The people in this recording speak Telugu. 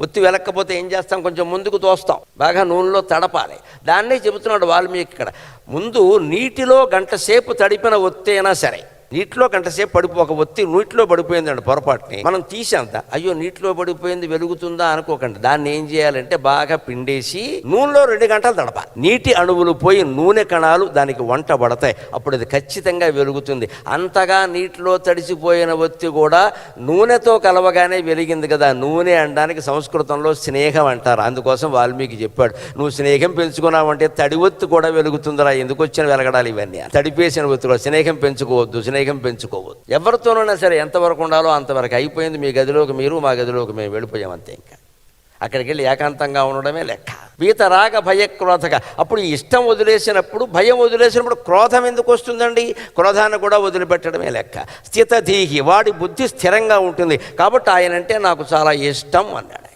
ఒత్తి వెలక్కపోతే ఏం చేస్తాం, కొంచెం ముందుకు తోస్తాం, బాగా నూనెలో తడపాలి. దాన్నే చెబుతున్నాడు వాల్మీకి ఇక్కడ. ముందు నీటిలో గంట సేపు తడిపిన ఒత్తి అయినా సరే, నీటిలో గంట సేపు ఒక ఒత్తి నీటిలో పడిపోయిందండి పొరపాటుని, మనం తీసేంత అయ్యో నీటిలో పడిపోయింది వెలుగుతుందా అనుకోకండి. దాన్ని ఏం చేయాలంటే బాగా పిండేసి నూనెలో 2 గంటలు తడపాలి. నీటి అణువులు పోయి నూనె కణాలు దానికి వంట పడతాయి, అప్పుడు అది ఖచ్చితంగా వెలుగుతుంది. అంతగా నీటిలో తడిసిపోయిన ఒత్తి కూడా నూనెతో కలవగానే వెలిగింది కదా. నూనె అనడానికి సంస్కృతంలో స్నేహం అంటారు. అందుకోసం వాల్మీకి చెప్పాడు, నువ్వు స్నేహం పెంచుకున్నావంటే తడి ఒత్తి కూడా వెలుగుతుందిరా, ఎందుకు వచ్చిన వెలగడాలి ఇవన్నీ. తడిపేసిన ఒత్తి కూడా స్నేహం పెంచుకోవద్దు, స్నేహం పెంచుకోవద్దు. ఎవరితోనైనా సరే ఎంతవరకు ఉండాలో అంతవరకు. అయిపోయింది, మీ గదిలోకి మీరు, మా గదిలోకి మేము వెళ్ళిపోయామంతే. ఇంకా అక్కడికి వెళ్ళి ఏకాంతంగా ఉండడమే లెక్క. వీతరాగ భయక్రోధక. అప్పుడు ఇష్టం వదిలేసినప్పుడు, భయం వదిలేసినప్పుడు క్రోధం ఎందుకు వస్తుందండి? క్రోధాన్ని కూడా వదిలిపెట్టడమే లెక్క. స్థితధీహి, వాడి బుద్ధి స్థిరంగా ఉంటుంది. కాబట్టి ఆయనంటే నాకు చాలా ఇష్టం అన్నాడు.